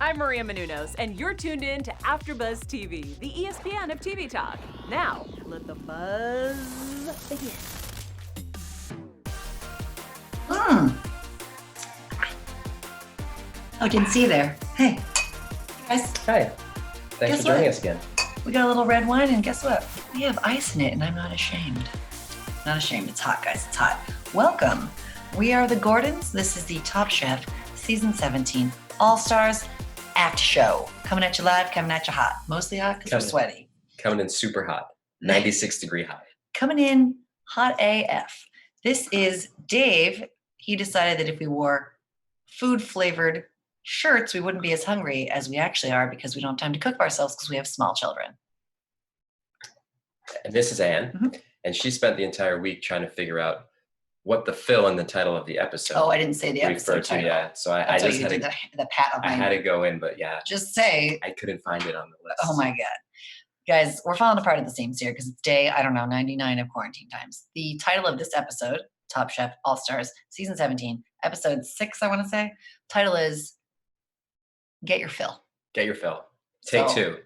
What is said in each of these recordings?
I'm Maria Menounos, and you're tuned in to AfterBuzz TV, the ESPN of TV talk. Now, let the buzz begin. Oh, didn't see you there. Hey, guys. Hi. Thanks for joining us again. We got a little red wine, and guess what? We have ice in it, and I'm not ashamed. Not ashamed. It's hot, guys. It's hot. Welcome. We are the Gordons. This is the Top Chef, Season 17, All-Stars After Show. Coming at you live, coming at you hot. Mostly hot because we're sweaty. Coming in super hot. 96-degree hot. Coming in hot AF. This is Dave. He decided that if we wore food-flavored shirts, we wouldn't be as hungry as we actually are because we don't have time to cook for ourselves because we have small children. And this is Anne, and she spent the entire week trying to figure out what the fill in the title of the episode. Oh, I didn't say the episode title. Yeah, so I just had to the pat on my I had to go in, but yeah, just say I couldn't find it on the list. Oh my god, guys, we're falling apart at the seams here because it's day 99 of quarantine times. The title of this episode, Top Chef All Stars, Season 17, Episode 6, I want to say. Title is Get Your Fill. Get your fill. Take two.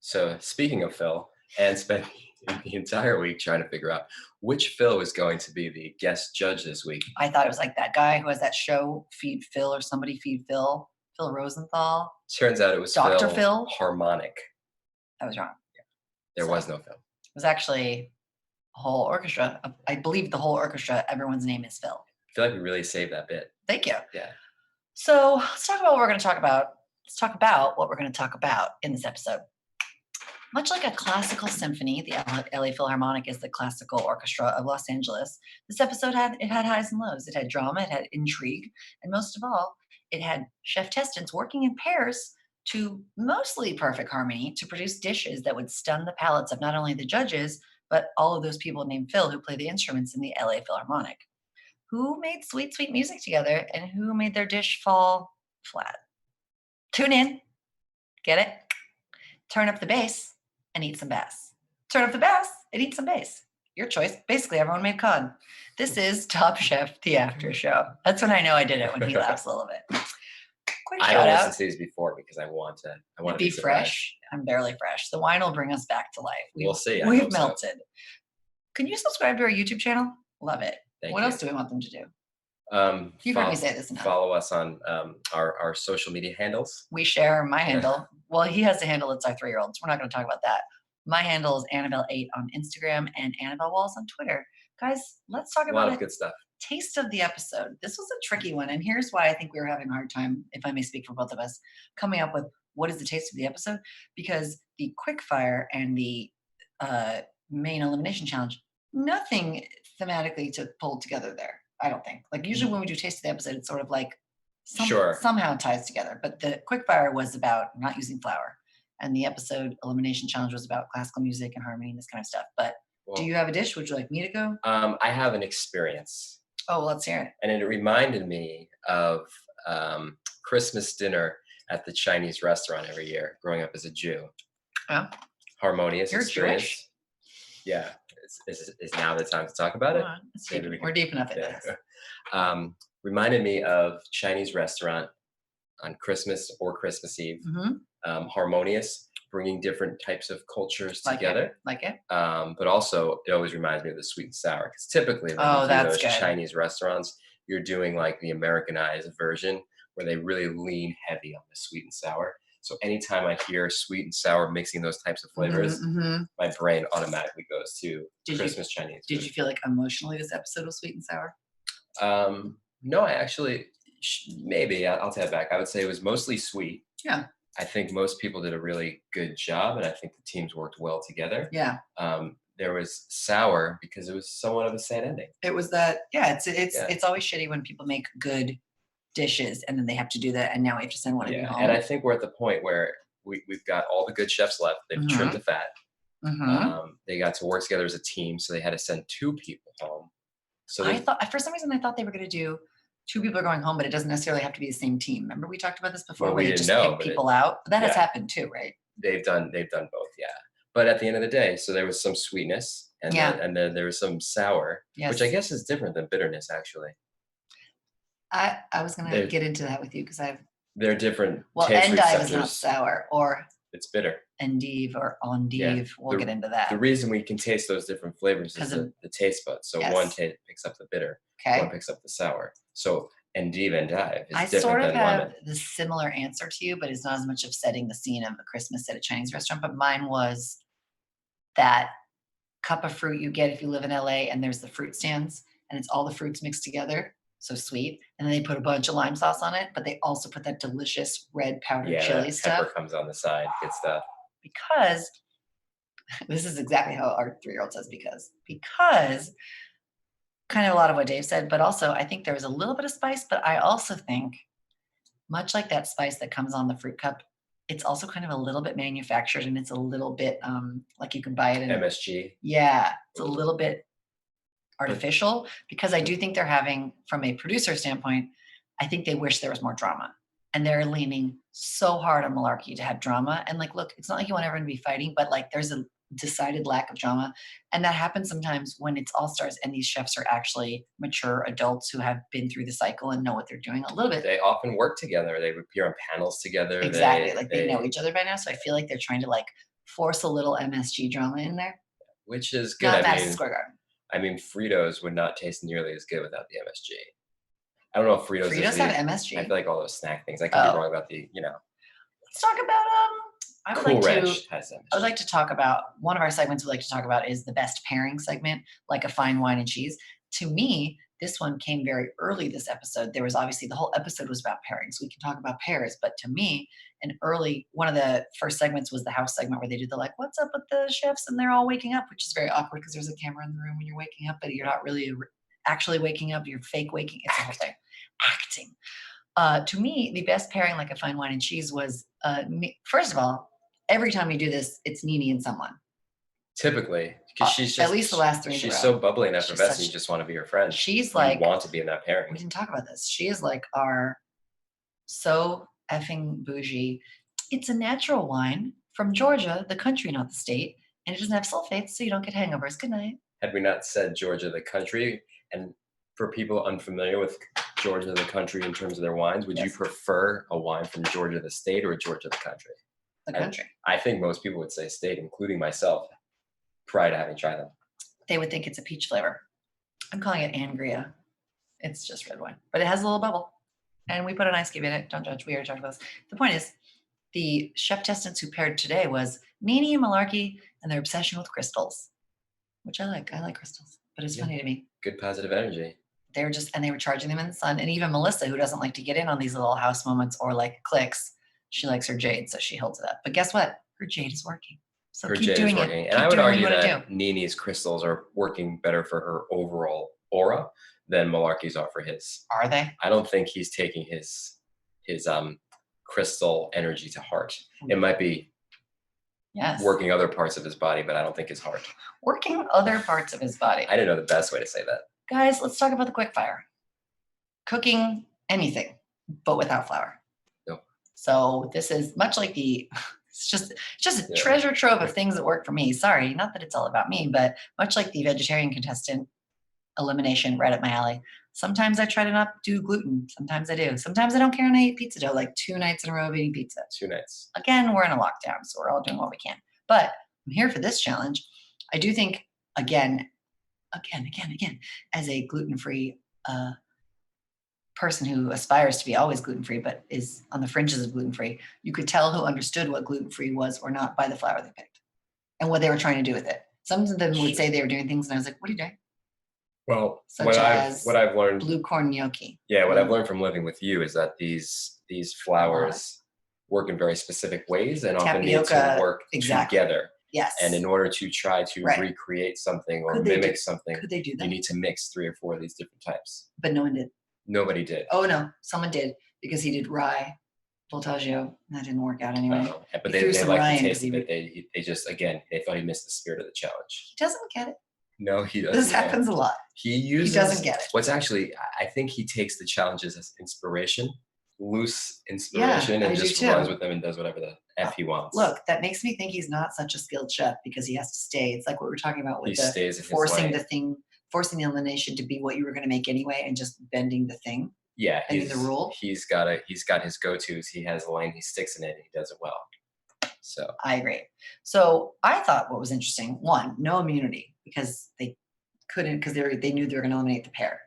So speaking of Phil, Anne spent the entire week trying to figure out which Phil was going to be the guest judge this week. I thought it was like that guy who has that show, Feed Phil, or somebody Feed Phil, Phil Rosenthal. Turns out it was Dr. Phil. Harmonic. I was wrong. Yeah. There was no Phil. It was actually a whole orchestra. I believe the whole orchestra, everyone's name is Phil. I feel like we really saved that bit. Thank you. Yeah. So let's talk about what we're going to talk about. Let's talk about what we're going to talk about in this episode. Much like a classical symphony, the LA Philharmonic is the classical orchestra of Los Angeles. This episode had highs and lows. It had drama, it had intrigue, and most of all, it had Chefestants working in pairs to mostly perfect harmony to produce dishes that would stun the palates of not only the judges, but all of those people named Phil who play the instruments in the LA Philharmonic, who made sweet, sweet music together and who made their dish fall flat. Tune in, get it, turn up the bass, and eat some bass. Turn up the bass and eat some bass. Your choice. Basically, everyone made cod. This is Top Chef, the after show. That's when I know I did it, when he laughs a little bit. Quick I shout don't out. listen to these before because I want to Be fresh. I'm barely fresh. The wine will bring us back to life. We'll see. We've melted. Can you subscribe to our YouTube channel? Love it. Thank What you. else do we want them to do? You've heard me say this enough. Follow us on our social media handles. We share my handle. Well, he has a handle. It's our 3-year-old. So we're not going to talk about that. My handle is Annabelle8 on Instagram and Annabelle Walls on Twitter. Guys, let's talk A about lot of good stuff. Taste of the episode. This was a tricky one, and here's why I think we were having a hard time, if I may speak for both of us, coming up with what is the taste of the episode, because the Quickfire and the main elimination challenge, nothing thematically to pull together there. I don't think. Like usually when we do taste of the episode, it's sort of like somehow ties together. But the Quickfire was about not using flour. And the episode Elimination Challenge was about classical music and harmony and this kind of stuff. But do you have a dish? Would you like me to go? I have an experience. Oh, well, let's hear it. And it reminded me of Christmas dinner at the Chinese restaurant every year, growing up as a Jew. Oh. Harmonious You're experience. Jewish? Yeah. Is now the time to talk about it? We're deep enough in this. Reminded me of Chinese restaurant on Christmas or Christmas Eve. Harmonious, bringing different types of cultures together. But also, it always reminds me of the sweet and sour, because typically when you do those Chinese restaurants, you're doing like the Americanized version where they really lean heavy on the sweet and sour. So anytime I hear sweet and sour mixing those types of flavors, my brain automatically goes to Christmas Chinese food. Did you feel like emotionally this episode was sweet and sour? No, I actually, maybe, I'll take it back. I would say it was mostly sweet. Yeah. I think most people did a really good job, and I think the teams worked well together. Yeah. There was sour because it was somewhat of a sad ending. It was that, it's always shitty when people make good dishes and then they have to do that, and now we have to send one of you home. And I think we're at the point where we've got all the good chefs left. They've trimmed the fat. They got to work together as a team, so they had to send 2 people home. So for some reason I thought they were going to do 2 people are going home, but it doesn't necessarily have to be the same team. Remember we talked about this before, well, where you just pick people out? But that has happened too, right? They've done both, yeah. But at the end of the day, so there was some sweetness, and then there was some sour, which I guess is different than bitterness, actually. I was going to get into that with you because I have They're different Well, taste endive receptors. is not sour, or it's bitter. endive or endive. Yeah. We'll get into that. The reason we can taste those different flavors is the taste buds. So one picks up the bitter, one picks up the sour. So endive is different than lemon. I sort of have the similar answer to you, but it's not as much of setting the scene of a Christmas at a Chinese restaurant. But mine was that cup of fruit you get if you live in LA, and there's the fruit stands, and it's all the fruits mixed together. So sweet. And then they put a bunch of lime sauce on it, but they also put that delicious red powdered chili stuff. Pepper comes on the side. Good stuff. Because this is exactly how our 3-year-old says because kind of a lot of what Dave said, but also I think there was a little bit of spice, but I also think much like that spice that comes on the fruit cup, it's also kind of a little bit manufactured, and it's a little bit like you can buy it in MSG. Yeah, it's a little bit artificial, because I do think they're having, from a producer standpoint, I think they wish there was more drama, and they're leaning so hard on Malarkey to have drama. And like, look, it's not like you want everyone to be fighting, but like there's a decided lack of drama, and that happens sometimes when it's all stars and these chefs are actually mature adults who have been through the cycle and know what they're doing a little bit. They often work together. They appear on panels together. Exactly. They know each other by now, so I feel like they're trying to like force a little MSG drama in there, which is good. Not Madison Square Garden. I mean, Fritos would not taste nearly as good without the MSG. I don't know if Fritos have MSG. I feel like all those snack things. I could be wrong about Let's talk about I would like to talk about, one of our segments we'd like to talk about is the best pairing segment, like a fine wine and cheese. To me, this one came very early this episode. There was obviously, the whole episode was about pairings. We can talk about pairs, but to me, one of the first segments was the house segment where they do the like, what's up with the chefs? And they're all waking up, which is very awkward because there's a camera in the room when you're waking up, but you're not really actually waking up. You're fake waking. It's the whole thing. Acting. To me, the best pairing, like a fine wine and cheese, was first of all, every time we do this, it's Nene and someone. Typically, because she's just, at least the last 3. She's so bubbly and effervescent. You just want to be her friend. She's like, you want to be in that pairing. We didn't talk about this. She is like our so effing bougie. It's a natural wine from Georgia, the country, not the state, and it doesn't have sulfates, so you don't get hangovers. Good night. Had we not said Georgia, the country, and for people unfamiliar with Georgia, the country, in terms of their wines, would you prefer a wine from Georgia, the state, or Georgia, the country? The country. I think most people would say state, including myself, prior to having tried them. They would think it's a peach flavor. I'm calling it Angria. It's just red wine, but it has a little bubble, and we put an ice cube in it. Don't judge. We already talked about this. The point is, the Chefestants who paired today was Nene and Malarkey and their obsession with crystals, which I like. I like crystals, but it's funny to me. Good positive energy. They were charging them in the sun, and even Melissa, who doesn't like to get in on these little house moments or like clicks, she likes her jade, so she holds it up. But guess what? Her jade is working. So her keep jade doing is working. it. And I would argue that Nene's crystals are working better for her overall aura than Malarkey's are for his. Are they? I don't think he's taking his crystal energy to heart. It might be working other parts of his body, but I don't think his heart. Working other parts of his body. I didn't know the best way to say that. Guys, let's talk about the Quickfire. Cooking anything, but without flour. So this is much like it's just a treasure trove of things that work for me. Sorry, not that it's all about me, but much like the vegetarian contestant elimination, right up my alley. Sometimes I try to not do gluten. Sometimes I do. Sometimes I don't care and I eat pizza dough, like 2 nights in a row of eating pizza. 2 nights. Again, we're in a lockdown, so we're all doing what we can. But I'm here for this challenge. I do think, again, as a gluten-free person who aspires to be always gluten-free but is on the fringes of gluten-free, you could tell who understood what gluten-free was or not by the flour they picked and what they were trying to do with it. Some of them would say they were doing things and I was like, what are you doing? Well, what I've learned, blue corn gnocchi. Yeah, what I've learned from living with you is that these flours work in very specific ways and often need to work together. Yes. And in order to try to recreate something or mimic something, could they do that? You need to mix 3 or 4 of these different types. But no one did. Nobody did. Oh no, someone did, because he did rye, voltaggio, and that didn't work out anyway. But they like the taste of it. They just, again, they thought he missed the spirit of the challenge. He doesn't get it. No, he doesn't. This happens a lot. He doesn't get it. What's actually, I think he takes the challenges as inspiration, loose inspiration, and just runs with them and does whatever the F he wants. Look, that makes me think he's not such a skilled chef because he has to stay. It's like what we were talking about with forcing the elimination to be what you were going to make anyway and just bending the thing. Yeah, I mean, the rule. He's got his go-tos. He has a lane. He sticks in it. And he does it well. So I agree. So I thought what was interesting, one, no immunity because they couldn't, because they knew they were going to eliminate the pair,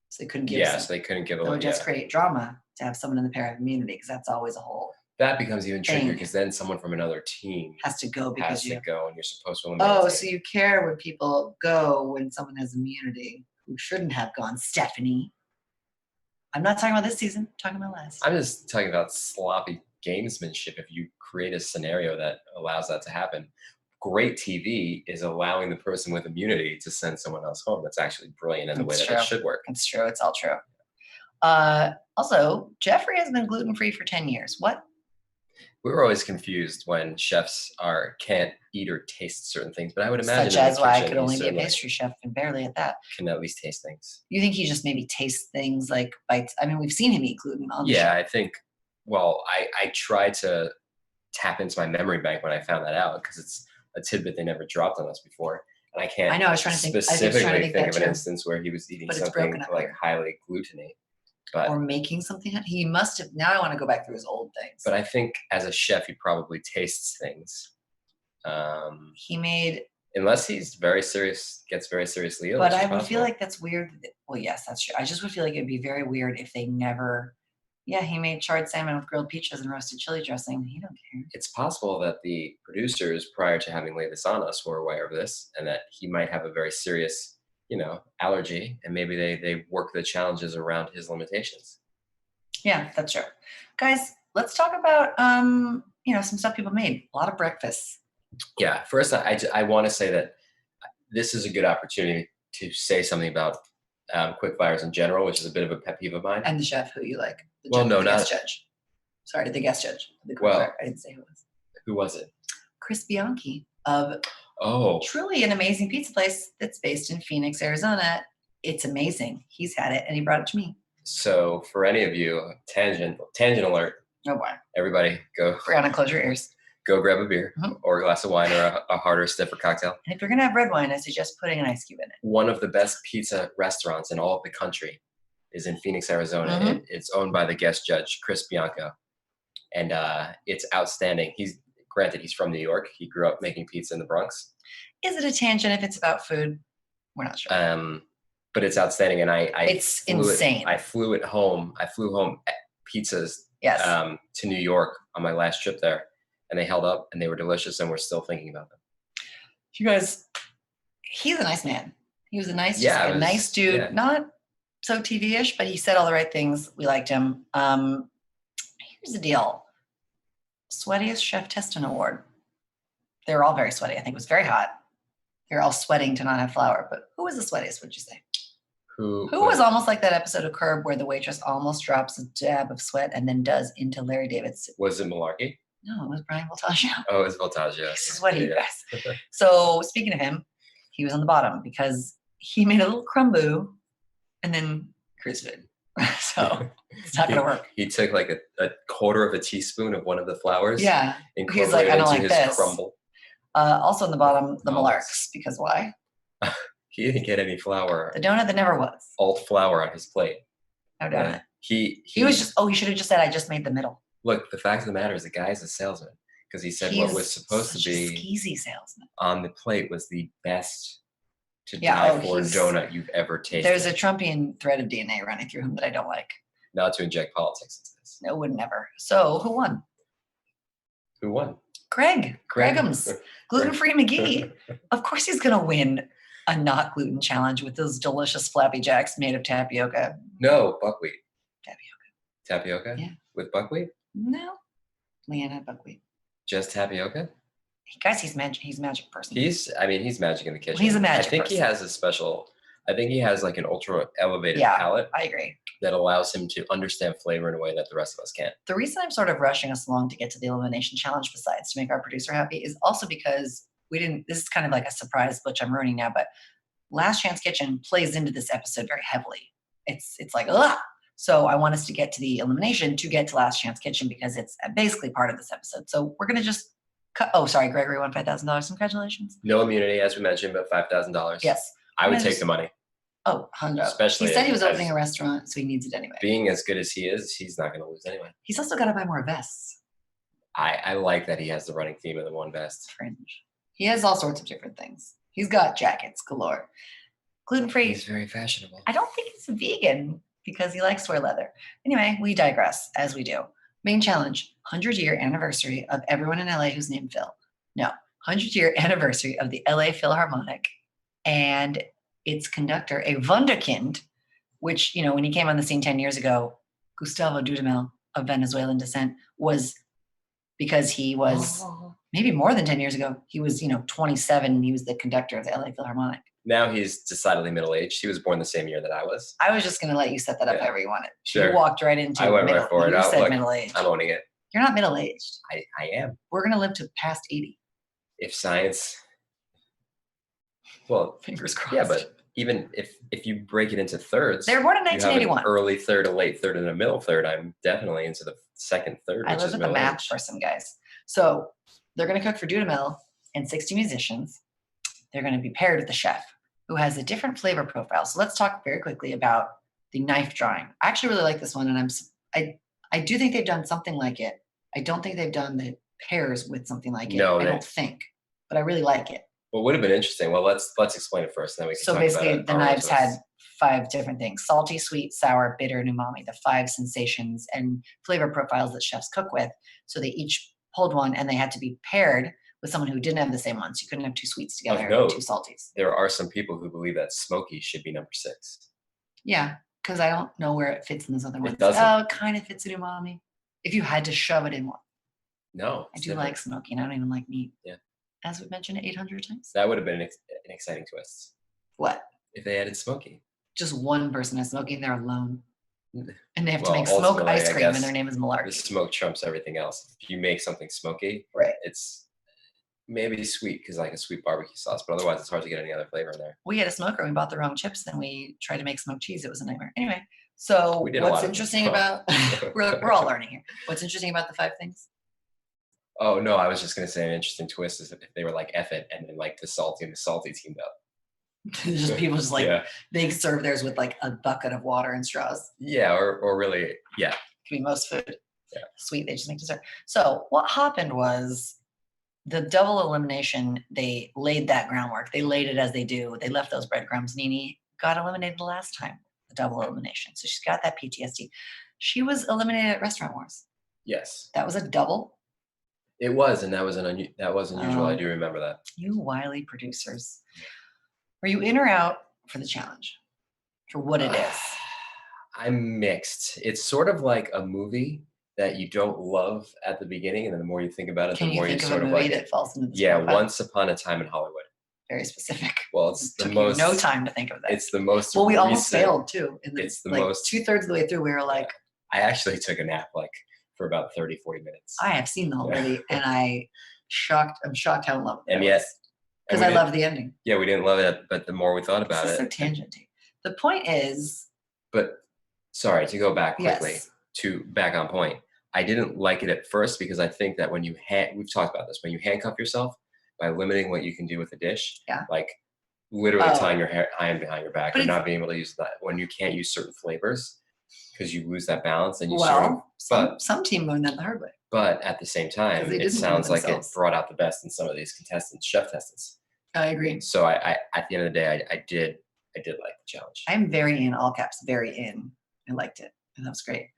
so they couldn't give. Yeah, so they couldn't give. It would just create drama to have someone in the pair have immunity because that's always a whole. That becomes even trickier because then someone from another team has to go because and you're supposed to eliminate. Oh, so you care when people go when someone has immunity who shouldn't have gone, Stephanie. I'm not talking about this season. I'm talking about last. I'm just talking about sloppy gamesmanship. If you create a scenario that allows that to happen, great TV is allowing the person with immunity to send someone else home. That's actually brilliant in the way that it should work. It's true. It's all true. Also, Jeffrey has been gluten-free for 10 years. What? We were always confused when chefs can't eat or taste certain things, but I would imagine such as why I could only be a pastry chef and barely at that. Can at least taste things. You think he just maybe tastes things like bites? I mean, we've seen him eat gluten on the show. I think. Well, I tried to tap into my memory bank when I found that out because it's a tidbit they never dropped on us before, and I can't. I know. I was trying to specifically think of an instance where he was eating something like highly gluteny. Or making something. He must have. Now I want to go back through his old things. But I think as a chef, he probably tastes things. He made. Unless he's very serious, gets very seriously ill. But I would feel like that's weird. Well, yes, that's true. I just would feel like it'd be very weird if they never. Yeah, he made charred salmon with grilled peaches and roasted chili dressing. He don't care. It's possible that the producers, prior to having laid this on us, were aware of this, and that he might have a very serious, allergy, and maybe they work the challenges around his limitations. Yeah, that's true. Guys, let's talk about some stuff people made. A lot of breakfasts. Yeah, first I want to say that this is a good opportunity to say something about quickfires in general, which is a bit of a pet peeve of mine. And the chef who you like. The guest judge. Sorry, the guest judge. I didn't say who it was. Who was it? Chris Bianchi of truly an amazing pizza place that's based in Phoenix, Arizona. It's amazing. He's had it and he brought it to me. So for any of you, tangent alert. Oh boy. Everybody go. Brianna, close your ears. Go grab a beer or a glass of wine or a harder, stiffer cocktail. And if you're going to have red wine, I suggest putting an ice cube in it. One of the best pizza restaurants in all of the country is in Phoenix, Arizona. It's owned by the guest judge, Chris Bianco. And it's outstanding. He's from New York. He grew up making pizza in the Bronx. Is it a tangent if it's about food? We're not sure. But it's outstanding. And it's insane. I flew home pizzas to New York on my last trip there. And they held up and they were delicious and we're still thinking about them. You guys, he's a nice man. He was a nice dude. Yeah. Not so TV-ish, but he said all the right things. We liked him. Here's the deal. Sweatiest Chefestants award. They were all very sweaty. I think it was very hot. They're all sweating to not have flour. But who was the sweatiest, would you say? Who was almost like that episode of Curb where the waitress almost drops a dab of sweat and then does into Larry David's. Was it Malarkey? No, it was Brian Voltaggio. Oh, it was Voltaggio. He's sweaty, you guys. So speaking of him, he was on the bottom because he made a little crumble and then cruised it. So it's not going to work. He took like a quarter of a teaspoon of one of the flours. Yeah. He's like, I don't like this. Crumble. Also on the bottom, the Malarks, because why? He didn't get any flour. The donut that never was. Alt flour on his plate. No donut. He was just, he should have just said, I just made the middle. Look, the fact of the matter is the guy's a salesman because he said what was supposed to be a skeezy salesman on the plate was the best to die for donut you've ever tasted. There's a Trumpian thread of DNA running through him that I don't like. Not to inject politics into this. No, would never. So who won? Who won? Gregums. Gluten-free McGee. Of course he's going to win a not gluten challenge with those delicious Flappy Jacks made of tapioca. No, buckwheat. Tapioca? Yeah. With buckwheat? No. Leanne had buckwheat. Just tapioca? Guys, he's magic person. He's magic in the kitchen. Well, he's a magic I think person. he has like an ultra elevated palate. I agree. That allows him to understand flavor in a way that the rest of us can't. The reason I'm sort of rushing us along to get to the elimination challenge, besides to make our producer happy, is also because this is kind of like a surprise, which I'm ruining now, but Last Chance Kitchen plays into this episode very heavily. It's like, ugh. So I want us to get to the elimination to get to Last Chance Kitchen because it's basically part of this episode. So we're going to just cut. Oh, sorry. Gregory won $5,000. Congratulations. No immunity, as we mentioned, but $5,000. Yes. I would take the money. Oh, 100. Especially he said he was opening a restaurant, so he needs it anyway. Being as good as he is, he's not going to lose anyway. He's also got to buy more vests. I like that he has the running theme of the one vest. Fringe. He has all sorts of different things. He's got jackets galore. Gluten-free. He's very fashionable. I don't think he's vegan because he likes to wear leather. Anyway, we digress, as we do. Main challenge, 100-year anniversary of everyone in LA who's named Phil. No, 100-year anniversary of the LA Philharmonic and its conductor, a wunderkind, which, you know, when he came on the scene 10 years ago, Gustavo Dudamel of Venezuelan descent was, because he was maybe more than 10 years ago, he was, 27. He was the conductor of the LA Philharmonic. Now he's decidedly middle-aged. He was born the same year that I was. I was just going to let you set that up however you wanted. Sure. You walked right into it. I went right for it. You said Look, middle-aged. I'm owning it. You're not middle-aged. I am. We're going to live to past 80. If science, well, fingers crossed. Yeah, but even if you break it into thirds. They were born in 1981. Early third, a late third, and a middle third. I'm definitely into the second third, I live with the math for some guys. So they're going to cook for Dudamel and 60 musicians. They're going to be paired with the chef, who has a different flavor profile. So let's talk very quickly about the knife drawing. I actually really like this one, and I do think they've done something like it. I don't think they've done the pairs with something like it. No, I don't think, but I really like it. What would have been interesting? Well, let's explain it first, and then we can. So talk basically, about the knives had 5 different things: salty, sweet, sour, bitter, and umami. The 5 sensations and flavor profiles that chefs cook with. So they each pulled one, and they had to be paired with someone who didn't have the same one. So you couldn't have 2 sweets together and 2 salties. There are some people who believe that smoky should be number 6. Yeah, because I don't know where it fits in those other ones. It doesn't. Oh, it kind of fits in umami. If you had to shove it in one. No. I do like smoky, and I don't even like meat. Yeah. As we've mentioned 800 times. That would have been an exciting twist. What? If they added smoky. Just one person has smoky, and they're alone. And they have to Well, make smoke ice I cream, guess and their name is Malarkey. The smoke trumps everything else. If you make something smoky, right, it's maybe sweet because like a sweet barbecue sauce, but otherwise it's hard to get any other flavor in there. We had a smoker, we bought the wrong chips, and we tried to make smoked cheese. It was a nightmare. Anyway, so what's interesting about we're all learning here. What's interesting about the 5 things? Oh no, I was just gonna say an interesting twist is if they were like F it and then like the salty teamed up. Just people just like they serve theirs with like a bucket of water and straws. Yeah, or really, yeah. Could be most food. Yeah. Sweet, they just make dessert. So what happened was the double elimination, they laid that groundwork. They laid it as they do. They left those breadcrumbs. Nini got eliminated the last time, the double elimination. So she's got that PTSD. She was eliminated at Restaurant Wars. Yes. That was a double. It was, and that was unusual. I do remember that. You wily producers. Were you in or out for the challenge? For what it is? I'm mixed. It's sort of like a movie that you don't love at the beginning, and then the more you think about it, the more you sort of like that falls into this profile? Once Upon a Time in Hollywood. Very specific. Well, it's it the most. No time to think of that. It's the most. Well, we almost failed too. It's the like most. 2/3 of the way through, we were like. I actually took a nap like for about 30, 40 minutes. I have seen the whole movie, and I'm shocked how in love with it. And yet, because I love the ending. Yeah, we didn't love it, but the more we thought about it. So tangenty. The point is. But sorry to go back quickly to back on point. I didn't like it at first because I think that when you we've talked about this, when you handcuff yourself by limiting what you can do with a dish, like literally tying your hand behind your back and not being able to use that when you can't use certain flavors because you lose that balance and you some team learned that the hard way. But at the same time, it sounds like it brought out the best in some of these contestants, chef-testants. I agree. So I at the end of the day, I did like the challenge. I'm very in, all caps, very in. I liked it. And that was great.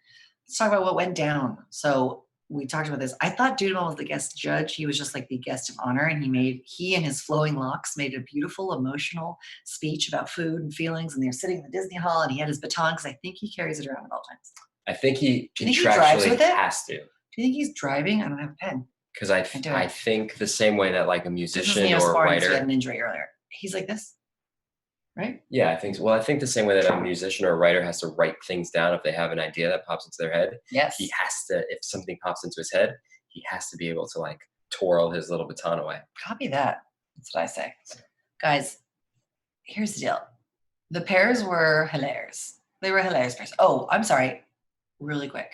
Let's talk about what went down. So we talked about this. I thought Dudamel was the guest judge. He was just like the guest of honor. And he and his flowing locks made a beautiful, emotional speech about food and feelings. And they're sitting in the Disney Hall and he had his baton because I think he carries it around at all times. I think he drives with it? Has to. Do you think he's driving? I don't have a pen. Because I think the same way that like a musician or a writer. He had an injury earlier. He's like this. Right? Yeah, I think so. Well, I think the same way that a musician or a writer has to write things down if they have an idea that pops into their head. Yes. He has to, if something pops into his head, he has to be able to like twirl his little baton away. Copy that. That's what I say. Guys, here's the deal. The pairs were hilarious. They were hilarious pairs. Oh, I'm sorry. Really quick.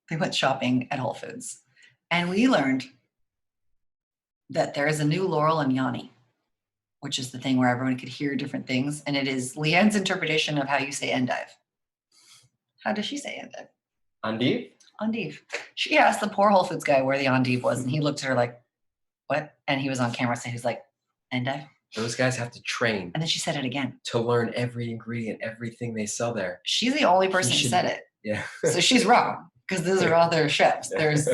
They went shopping at Whole Foods. And we learned that there is a new Laurel and Yanni. which is the thing where everyone could hear different things. And it is Leanne's interpretation of how you say endive. How does she say endive? Endive? Endive. She asked the poor Whole Foods guy where the endive was, and he looked at her like, what? And he was on camera saying, he was like, endive? Those guys have to train. And then she said it again. To learn every ingredient, everything they sell there. She's the only person who said it. Yeah. So she's wrong, because those are other chefs. There's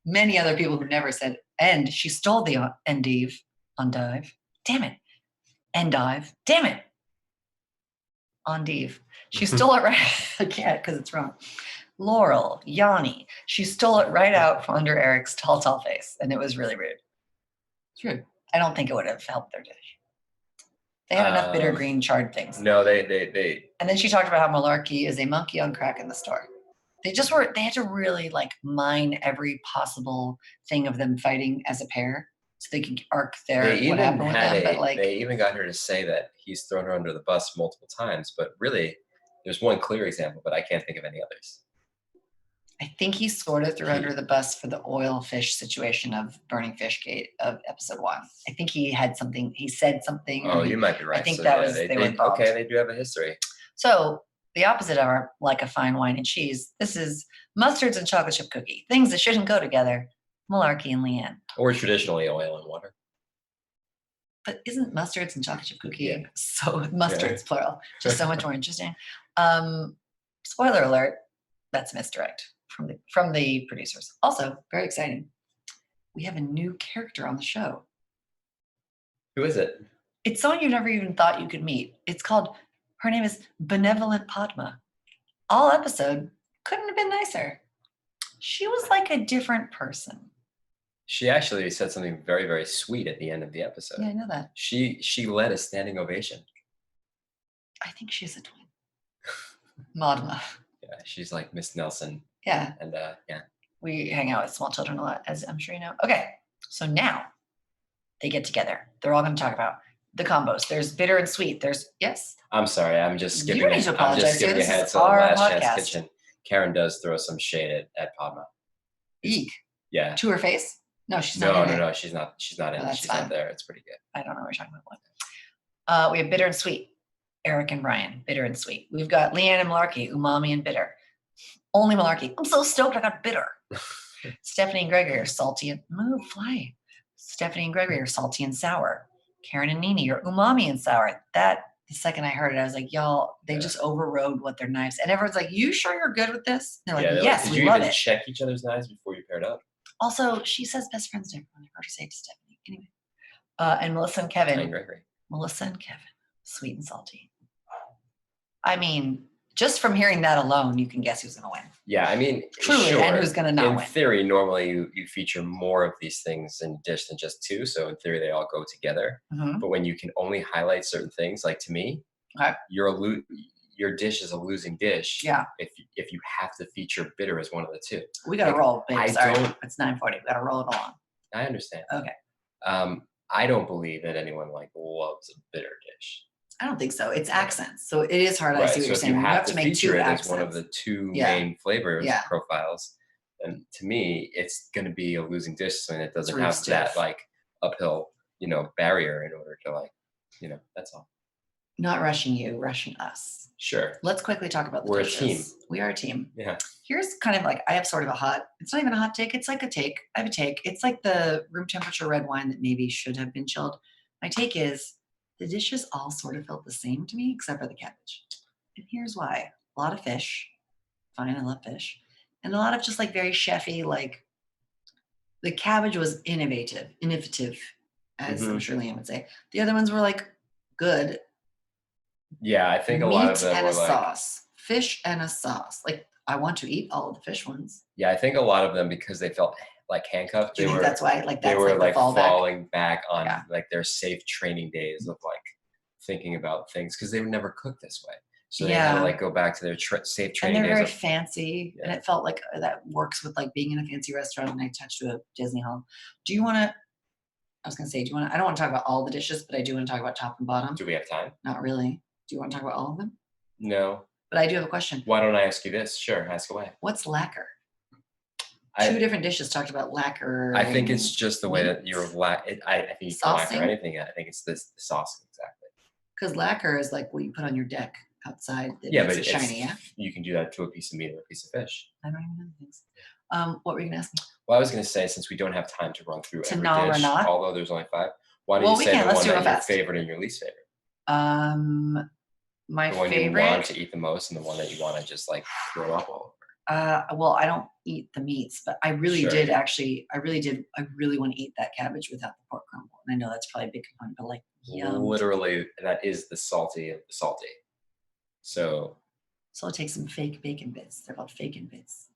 many other people who never said, and she stole the endive. Endive. Damn it. Endive. Damn it. Endive. She stole it right. I can't because it's wrong. Laurel, Yanni. She stole it right out from under Eric's tall face, and it was really rude. It's rude. I don't think it would have helped their dish. They had enough bitter green charred things. No, they. And then she talked about how malarkey is a monkey on crack in the store. They had to really like mine every possible thing of them fighting as a pair so they could arc what happened with them. But like, they even got her to say that he's thrown her under the bus multiple times. But really, there's one clear example, but I can't think of any others. I think he sort of threw under the bus for the oil fish situation of Burning Fish Gate of episode 1. I think he said something. Oh, you might be right. I think that was, they were involved. Okay, they do have a history. So the opposite of our like a fine wine and cheese, this is mustards and chocolate chip cookie. Things that shouldn't go together. Malarkey and Leanne. Or traditionally oil and water. But isn't mustards and chocolate chip cookie so mustards plural? Just so much more interesting. Spoiler alert, that's misdirect from the producers. Also, very exciting. We have a new character on the show. Who is it? It's someone you never even thought you could meet. Her name is Benevolent Padma. All episode couldn't have been nicer. She was like a different person. She actually said something very, very sweet at the end of the episode. Yeah, I know that. She led a standing ovation. I think she's a twin. Madma. Yeah, she's like Miss Nelson. Yeah. And yeah. We hang out with small children a lot, as I'm sure you know. Okay, so now they get together. They're all going to talk about the combos. There's bitter and sweet. Yes. I'm sorry. I'm just skipping. You don't need to apologize. I'm just skipping ahead to Last Chance Kitchen. Karen does throw some shade at Padma. Eek. Yeah. To her face? No, she's not. No. She's not in. No, she's not there. It's pretty good. I don't know what you're talking about. We have bitter and sweet. Eric and Brian, bitter and sweet. We've got Leanne and Malarkey, umami and bitter. Only Malarkey. I'm so stoked I got bitter. Stephanie and Gregory are salty and Stephanie and Gregory are salty and sour. Karen and Nene are umami and sour. The second I heard it, I was like, y'all, they just overrode what their knives. And everyone's like, you sure you're good with this? And they're like, yes, we love it. Did you even check each other's knives before you paired up? Also, she says best friends to everyone. I heard her say to Stephanie. Anyway. And Melissa and Kevin. And Gregory. Melissa and Kevin. Sweet and salty. I mean, just from hearing that alone, you can guess who's going to win. Yeah, I mean, truly, sure. And who's going to not win. In theory, normally you feature more of these things in a dish than just two. So in theory, they all go together. Mm-hmm. But when you can only highlight certain things, like to me, your dish is a losing dish. Yeah. If you have to feature bitter as one of the two. We got to roll, babe. Sorry, it's 9:40. We got to roll it along. I understand. Okay. I don't believe that anyone loves a bitter dish. I don't think so. It's accents. So it is hard. I see what you're saying. You have to make two accents. As one of the two main flavors profiles. And to me, it's going to be a losing dish when it doesn't have that like uphill, barrier in order to that's all. Not rushing you, rushing us. Sure. Let's quickly talk about the dishes. We're a team. We are a team. Yeah. Here's kind of like, I have sort of it's not even a hot take. It's like a take. I have a take. It's like the room temperature red wine that maybe should have been chilled. My take is the dishes all sort of felt the same to me, except for the cabbage. And here's why. A lot of fish. Fine, I love fish. And a lot of just like very chefy, like the cabbage was innovative, as I'm sure Liam would say. The other ones were like good. Yeah, I think a lot of them meat and were a sauce. Fish and a sauce. Like, I want to eat all of the fish ones. Yeah, I think a lot of them, because they felt like handcuffed. Do you think that's why? Like, that's they were like falling back on like their safe training days of like thinking about things, because they would never cook this way. So they had to like go back to their safe training days. And they're very fancy, and it felt like that works with like being in a fancy restaurant and attached to a Disney hall. Do you want to? I was going to say, I don't want to talk about all the dishes, but I do want to talk about top and bottom. Do we have time? Not really. Do you want to talk about all of them? No. But I do have a question. Why don't I ask you this? Sure, ask away. What's lacquer? Two different dishes talked about lacquer. I think it's just the way that you're I think you can lacquer anything. I think it's the sauce exactly. Because lacquer is like what you put on your deck outside. Yeah, but it's shiny. Yeah, you can do that to a piece of meat or a piece of fish. I don't even know things. What were you gonna ask me? Well, I was gonna say, since we don't have time to run through every dish, although there's only 5, why don't you say the one that's your favorite and your least favorite? My the one favorite. You want to eat the most, and the one that you want to just like throw up all over. Well, I don't eat the meats, but I really did actually. I really want to eat that cabbage without the pork crumble. And I know that's probably a big component, but like, yum. Literally, that is the salty of the salty. So I'll take some fake bacon bits. They're called bacon bits.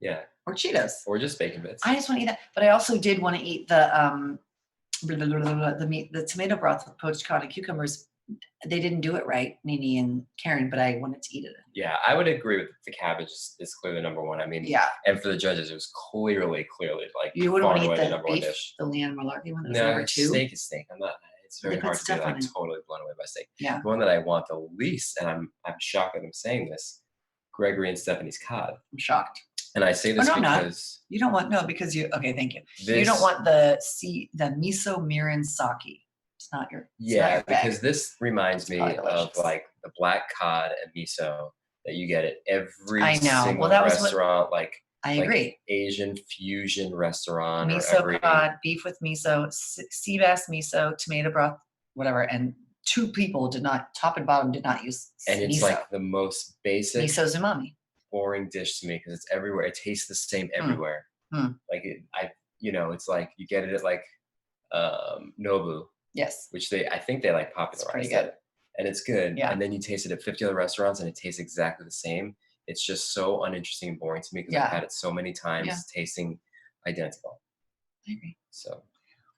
Yeah. Or Cheetos. Or just bacon bits. I just want to eat that. But I also did want to eat the meat, the tomato broth with poached cod and cucumbers. They didn't do it right, Nini and Karen, but I wanted to eat it. Yeah, I would agree with the cabbage is clearly number one. I mean, and for the judges, it was clearly like you wouldn't want to eat the beef, the Leanne Malarkey one. That was number 2. Steak is steak. I'm not. It's very hard to be like totally blown away by steak. Yeah. The one that I want the least, and I'm shocked that I'm saying this, Gregory and Stephanie's cod. I'm shocked. And I say this because you don't want because you thank you. You don't want the miso mirin sake. It's not your because this reminds me of like the black cod and miso that you get at every single restaurant. I agree. Asian fusion restaurant. Miso cod, beef with miso, sea bass miso, tomato broth, whatever. And 2 people top and bottom did not use and it's miso. Like the most basic miso umami. Boring dish to me because it's everywhere. It tastes the same everywhere. Like it's like you get it at like Nobu. Yes. Which I think they like popularized it. And it's good. Yeah. And then you taste it at 50 other restaurants and it tastes exactly the same. It's just so uninteresting and boring to me because I've had it so many times tasting identical. I agree. So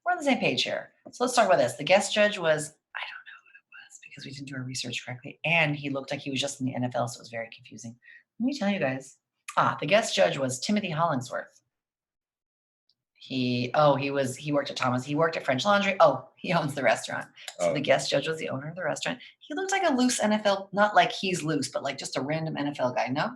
we're on the same page here. So let's talk about this. The guest judge was, I don't know what it was because we didn't do our research correctly. And he looked like he was just in the NFL, so it was very confusing. Let me tell you guys. The guest judge was Timothy Hollingsworth. He worked at Thomas. He worked at French Laundry. He owns the restaurant. So the guest judge was the owner of the restaurant. He looked like a loose NFL, not like he's loose, but like just a random NFL guy. No?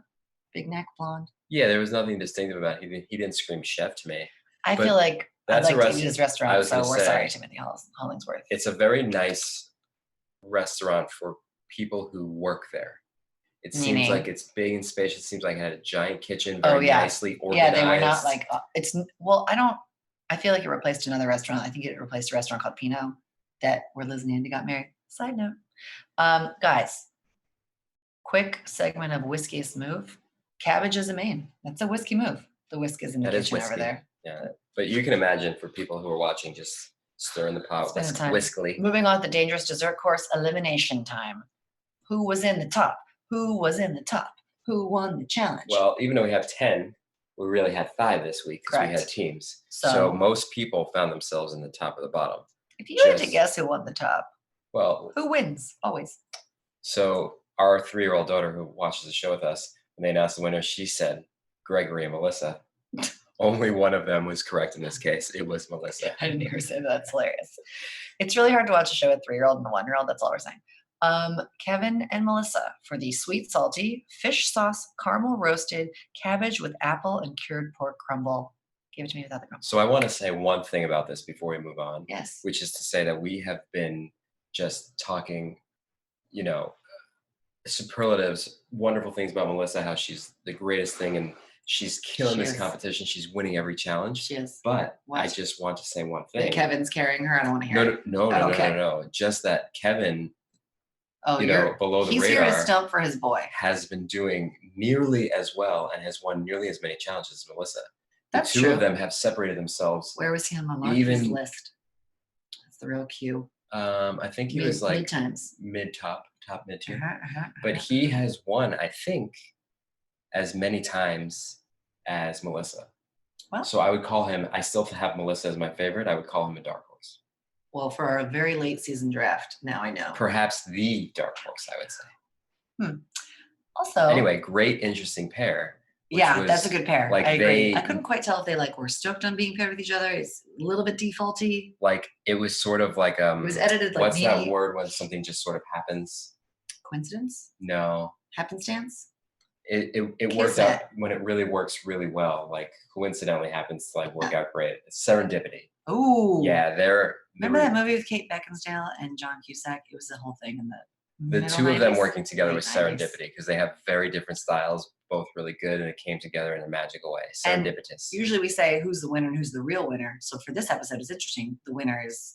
Big neck, blonde. Yeah, there was nothing distinctive about it. He didn't scream chef to me. I feel like I'd like to eat his restaurant, so we're sorry, Timothy Hollingsworth. It's a very nice restaurant for people who work there. It seems like it's big and spacious. It seems like it had a giant kitchen, very nicely organized. Yeah, they were not like I feel like it replaced another restaurant. I think it replaced a restaurant called Pinot where Liz and Andy got married. Side note. Guys, quick segment of whiskiest move. Cabbage is a main. That's a whiskey move. The whisk is in the kitchen over there. Yeah, but you can imagine for people who are watching, just stir in the pot whiskily. Moving on to the dangerous dessert course, elimination time. Who was in the top? Who was in the top? Who won the challenge? Well, even though we have 10, we really had 5 this week because we had teams. So most people found themselves in the top or the bottom. If you had to guess who won the top, well, who wins? Always. So our 3-year-old daughter who watches the show with us, when they announced the winner, she said Gregory and Melissa. Only one of them was correct in this case. It was Melissa. I didn't hear her say that. That's hilarious. It's really hard to watch a show with 3-year-old and a 1-year-old. That's all we're saying. Keven and Melissa for the sweet salty fish sauce caramel roasted cabbage with apple and cured pork crumble. Give it to me without the crumble. So I want to say one thing about this before we move on. Yes. Which is to say that we have been just talking, superlatives, wonderful things about Melissa, how she's the greatest thing and she's killing this competition. She's winning every challenge. She is. But I just want to say one thing. That Kevin's carrying her. I don't want to hear it. No. Just that Keven, below the radar, he's here to stump for his boy. Has been doing nearly as well and has won nearly as many challenges as Melissa. That's true. 2 of them have separated themselves. Where was he on Malarkey's list? That's the real cue. I think he was like top mid-tier. But he has won, I think, as many times as Melissa. Well, so I would call him, I still have Melissa as my favorite. I would call him a dark horse. Well, for our very late season draft, now I know. Perhaps the dark horse, I would say. Also. Anyway, great, interesting pair. Yeah, that's a good pair. I agree. I couldn't quite tell if they were stoked on being paired with each other. It's a little bit defaulty. Like it was sort of like it was edited like what's that word when something just sort of happens? Coincidence? No. Happenstance? it worked out when it really works really well. Like coincidentally happens to like work out great. It's serendipity. Ooh. Yeah, remember that movie with Kate Beckinsale and John Cusack? It was the whole thing in the two of them working together was serendipity because they have very different styles, both really good, and it came together in a magical way. Serendipitous. And usually we say who's the winner and who's the real winner. So for this episode, it's interesting. The winner is,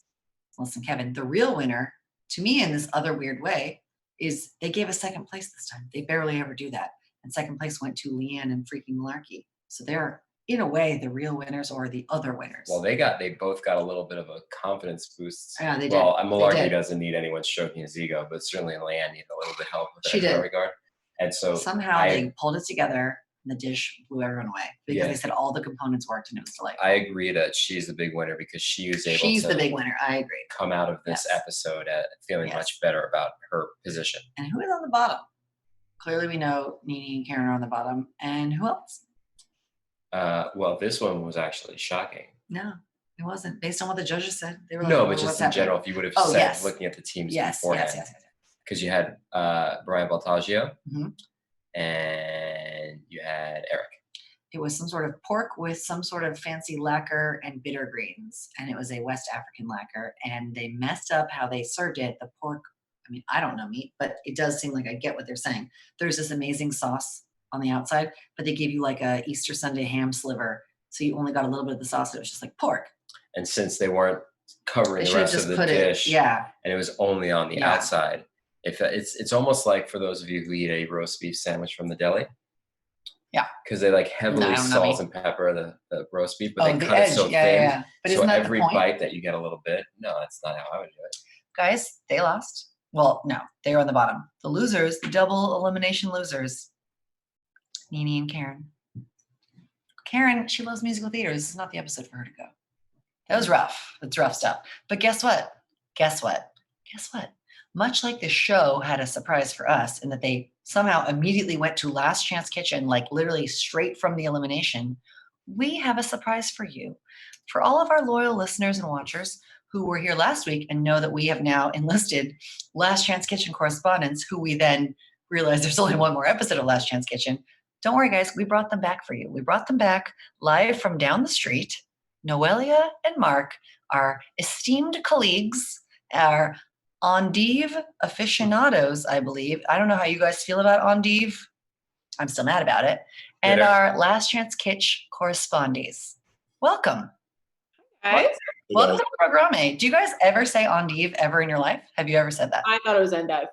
listen, Kevin, the real winner to me in this other weird way is they gave us second place this time. They barely ever do that. And second place went to Leanne and freaking Malarkey. So they're, in a way, the real winners or the other winners. Well, they both got a little bit of a confidence boost. Yeah, they did. Well, Malarkey doesn't need anyone stroking his ego, but certainly Leanne needed a little bit of help with that in that regard. And so somehow they pulled it together and the dish blew everyone away because they said all the components worked and it was delightful. I agree that she's the big winner because she was able She's the big winner. I agree. Come out of this episode feeling much better about her position. And who is on the bottom? Clearly we know Nene and Karen are on the bottom. And who else? Well, this one was actually shocking. No, it wasn't. Based on what the judges said. They were no, but just in general, if you would have said, looking at the teams beforehand. Because you had Brian Baltaggio and you had Eric. It was some sort of pork with some sort of fancy lacquer and bitter greens. And it was a West African lacquer. And they messed up how they served it. The pork, I mean, I don't know meat, but it does seem like I get what they're saying. There's this amazing sauce on the outside, but they gave you like a Easter Sunday ham sliver. So you only got a little bit of the sauce. It was just like pork. And since they weren't covering the rest of the dish, and it was only on the outside, it's almost like for those of you who eat a roast beef sandwich from the deli. Yeah. Because they like heavily salt and pepper the roast beef, but they cut it so thin. But so every bite that you get a little bit. No, that's not how I would do it. Guys, they lost. Well, no, they were on the bottom. The losers, the double elimination losers. Nene and Karen. Karen, she loves musical theater. This is not the episode for her to go. That was rough. It's rough stuff. But guess what? Much like the show had a surprise for us in that they somehow immediately went to Last Chance Kitchen, like literally straight from the elimination, we have a surprise for you. For all of our loyal listeners and watchers who were here last week and know that we have now enlisted Last Chance Kitchen correspondents, who we then realized there's only one more episode of Last Chance Kitchen. Don't worry, guys. We brought them back for you. We brought them back live from down the street. Noelia and Mark, our esteemed colleagues, our endive aficionados, I believe. I don't know how you guys feel about endive. I'm still mad about it. And our Last Chance Kitch correspondees. Welcome. Hi. Welcome to the programme. Do you guys ever say endive ever in your life? Have you ever said that? I thought it was endive.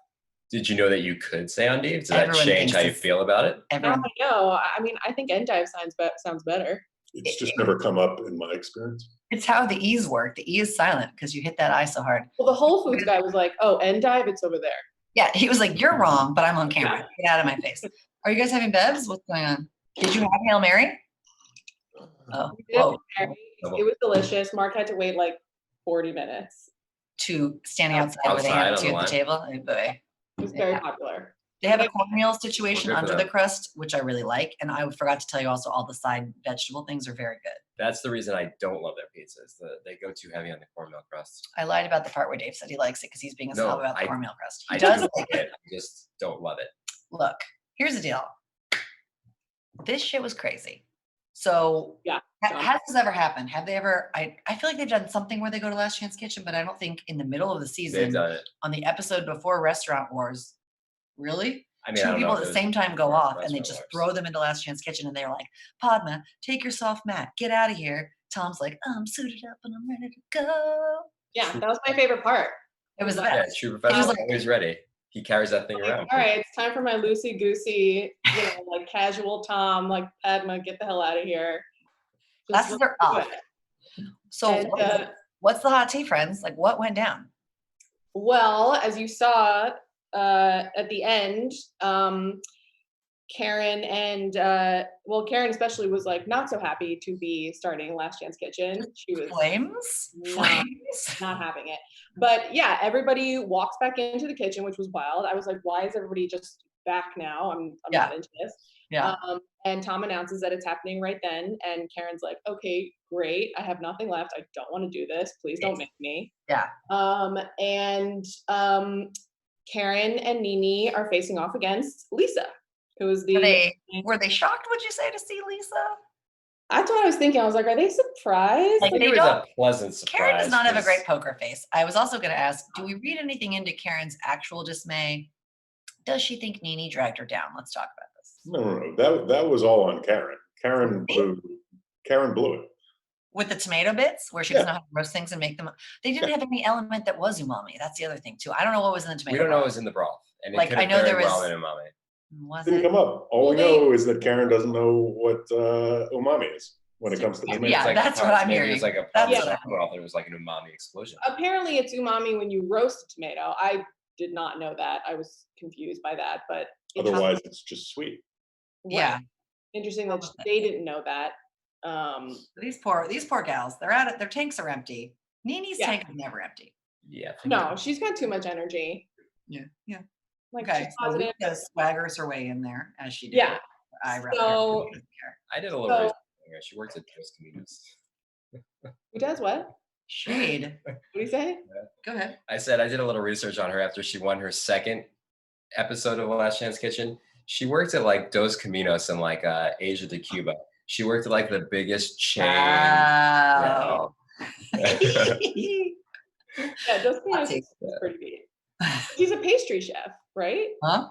Did you know that you could say endive? Does that change how you feel about it? Everyone. No, I mean, I think endive sounds better. It's just never come up in my experience. It's how the E's work. The E is silent because you hit that I so hard. Well, the Whole Foods guy was like, oh, endive, it's over there. Yeah, he was like, you're wrong, but I'm on camera. Get out of my face. Are you guys having bevs? What's going on? Did you have Hail Mary? Oh, it was delicious. Mark had to wait like 40 minutes. To standing outside where they had two at the table? Oh, boy. It was very popular. They have a cornmeal situation under the crust, which I really like. And I forgot to tell you also, all the side vegetable things are very good. That's the reason I don't love their pizzas. They go too heavy on the cornmeal crust. I lied about the part where Dave said he likes it because he's being a snob about the cornmeal crust. He does like it. I just don't love it. Look, here's the deal. This shit was crazy. So has this ever happened? Have they ever? I feel like they've done something where they go to Last Chance Kitchen, but I don't think in the middle of the season, they've done it. On the episode before Restaurant Wars. Really? I mean, two people at the same time go off and they just throw them into Last Chance Kitchen and they're like, Padma, take your soft mat, get out of here. Tom's like, I'm suited up and I'm ready to go. Yeah, that was my favorite part. It was the best. Yeah, true professional, always ready. He carries that thing around. All right, it's time for my loosey-goosey, like casual Tom, like Padma, get the hell out of here. Glasses are off. So what's the hot tea, friends? Like, what went down? Well, as you saw at the end, Karen and Karen especially was like not so happy to be starting Last Chance Kitchen. She was flames, not having it. But yeah, everybody walks back into the kitchen, which was wild. I was like, why is everybody just back now? I'm not into this. Yeah. And Tom announces that it's happening right then, and Karen's like, okay, great. I have nothing left. I don't want to do this. Please don't make me. Yeah. Karen and Nene are facing off against Lisa. It was were they shocked, would you say, to see Lisa? That's what I was thinking. I was like, are they surprised? Like, it was a pleasant surprise. Karen does not have a great poker face. I was also going to ask, do we read anything into Karen's actual dismay? Does she think Nene dragged her down? Let's talk about this. No. That was all on Karen. Karen blew it. With the tomato bits, where she doesn't know how to roast things and make them. They didn't have any element that was umami. That's the other thing, too. I don't know what was in the tomato. We don't know what was in the broth. And like, I know there was. Well in umami. Didn't come up. All we know is that Karen doesn't know what umami is when it comes to tomato. Yeah, that's what I'm hearing. It was like a broth. It was like an umami explosion. Apparently, it's umami when you roast a tomato. I did not know that. I was confused by that, but otherwise, it's just sweet. Yeah. Interesting that they didn't know that. These poor gals. They're at it. Their tanks are empty. Nene's tank is never empty. Yeah. No, she's got too much energy. Yeah. Like, okay, so Lisa swaggers her way in there as she did. Yeah. I did a little research. She works at Dos Caminos. Who does what? Shade. What do you say? Go ahead. I said I did a little research on her after she won her second episode of Last Chance Kitchen. She worked at like Dos Caminos in like Asia de Cuba. She worked at like the biggest chain. Wow. Yeah, Dos Caminos is pretty neat. She's a pastry chef, right? Huh?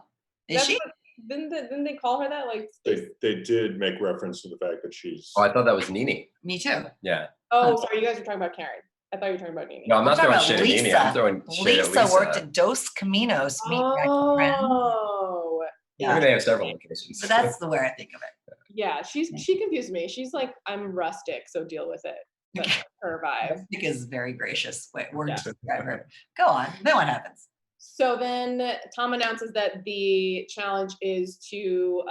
Is she? Didn't they call her that? Like they did make reference to the fact that she's. Oh, I thought that was Nene. Me too. Yeah. Oh, sorry, you guys were talking about Karen. I thought you were talking about Nene. No, I'm not throwing shit at Nene. I'm throwing shit at Lisa. Lisa worked at Dos Caminos. Oh. Yeah. I mean, they have several locations. So that's the way I think of it. Yeah, she confused me. She's like, I'm rustic, so deal with it. That's her vibe. Rustic is very gracious word to describe her. Go on. Then what happens? So then Tom announces that the challenge is to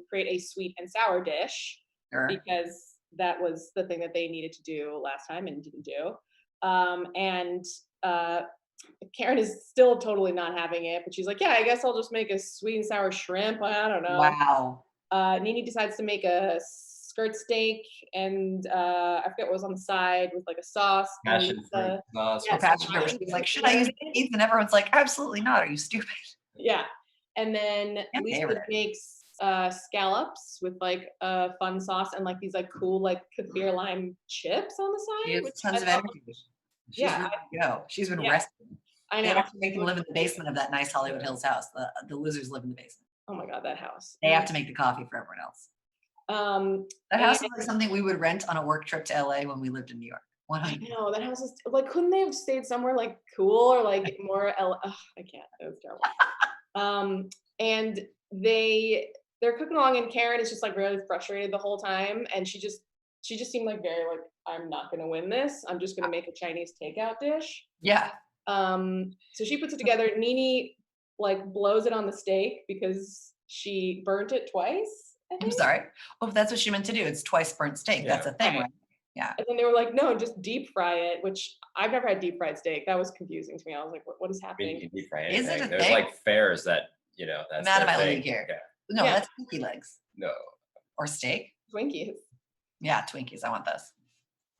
create a sweet and sour dish because that was the thing that they needed to do last time and didn't do. And Karen is still totally not having it, but she's like, yeah, I guess I'll just make a sweet and sour shrimp. I don't know. Wow. Nene decides to make a skirt steak and I forget what was on the side with like a sauce. Passion fruit sauce. She's like, should I use these? And everyone's like, absolutely not. Are you stupid? Yeah. And then Lisa makes scallops with like a fun sauce and like these like cool like kaffir lime chips on the side. She has tons of energy. She's been resting. I know. They have to make them live in the basement of that nice Hollywood Hills house. The losers live in the basement. Oh my God, that house. They have to make the coffee for everyone else. That house is like something we would rent on a work trip to LA when we lived in New York. I know, that house is like, couldn't they have stayed somewhere like cool or like more I can't. It was terrible. And they're cooking along and Karen is just like really frustrated the whole time. And she just seemed like very like, I'm not gonna win this. I'm just gonna make a Chinese takeout dish. Yeah. So she puts it together. Nene like blows it on the steak because she burnt it twice. I'm sorry. Oh, that's what she meant to do. It's twice burnt steak. Yeah. That's a thing, right? Yeah. And then they were like, no, just deep fry it, which I've never had deep fried steak. That was confusing to me. I was like, what is happening? You can deep fry anything. Is it a There's thing? like fairs that, that's I'm out of my thing. league here. Yeah. No, that's turkey legs. No. Or steak. Twinkies. Yeah, Twinkies. I want those.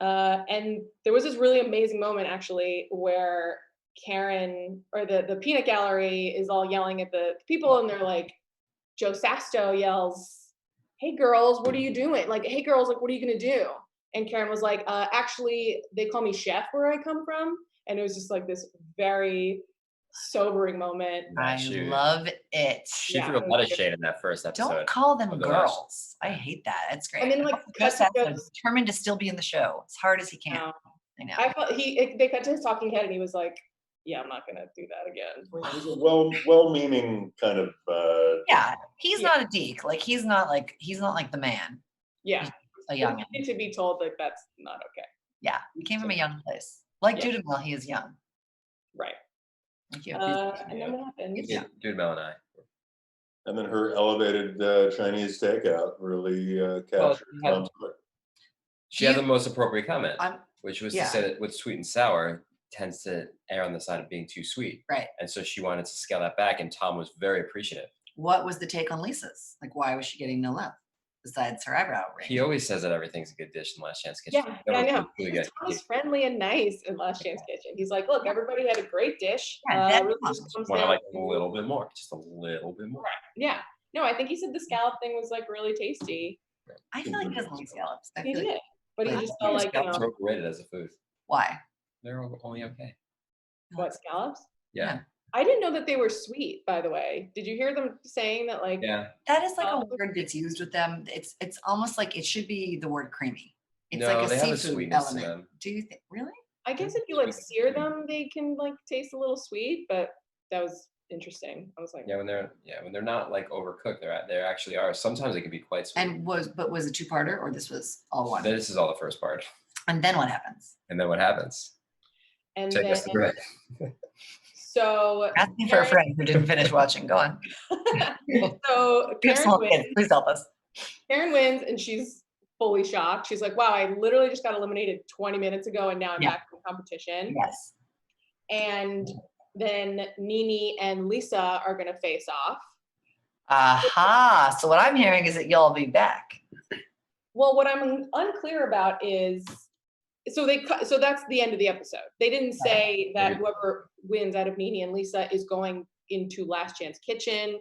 And there was this really amazing moment actually where Karen or the peanut gallery is all yelling at the people and they're like, Joe Sasto yells, hey girls, what are you doing? Like, hey girls, like, what are you gonna do? And Karen was like, actually, they call me chef where I come from. And it was just like this very sobering moment. I love it. She threw a lot of shade in that first episode. Don't call them girls. I hate that. It's great. And then like determined to still be in the show as hard as he can. I know. I felt they cut to his talking head and he was like, yeah, I'm not gonna do that again. It was a well-meaning kind of. Yeah, he's not a geek. Like he's not like the man. Yeah, he's a young. You need to be told that that's not okay. Yeah, he came from a young place. Like Judah Mel, he is young. Right. Thank you. And then what happened? Yeah, Judah Mel and I. And then her elevated Chinese takeout really captured Tom's heart. She had the most appropriate comment, which was to say that with sweet and sour tends to err on the side of being too sweet. Right. And so she wanted to scale that back, and Tom was very appreciative. What was the take on Lisa's? Like, why was she getting no love besides her eyebrow ring? He always says that everything's a good dish in Last Chance Kitchen. Yeah, I know. Tom was friendly and nice in Last Chance Kitchen. He's like, look, everybody had a great dish. Want to like a little bit more, just a little bit more. Yeah. No, I think he said the scallop thing was like really tasty. I feel like he doesn't like scallops. He did, but he just felt like, scallops are overrated as a food. Why? They're only okay. What, scallops? Yeah. I didn't know that they were sweet, by the way. Did you hear them saying that, like? Yeah. That is like a word that's used with them. It's almost like it should be the word creamy. It's like a they have a seafood sweetness to element. them. Do you think really? I guess if you like sear them, they can like taste a little sweet, but that was interesting. I was like, when they're not like overcooked, they actually are. Sometimes they can be quite sweet. And was it a two-parter or this was all one? This is all the first part. And then what happens? And then what happens? and Take then us through it. so Asking for a friend who didn't finish watching. Go on. so We have Karen small kids. wins. Please help us. Karen wins, and she's fully shocked. She's like, "Wow, I literally just got eliminated 20 minutes ago, and now I'm back in competition." Yes. And then Nini and Lisa are gonna face off. Aha. So what I'm hearing is that y'all be back. Well, what I'm unclear about is, so that's the end of the episode. They didn't say that whoever wins out of Nini and Lisa is going into Last Chance Kitchen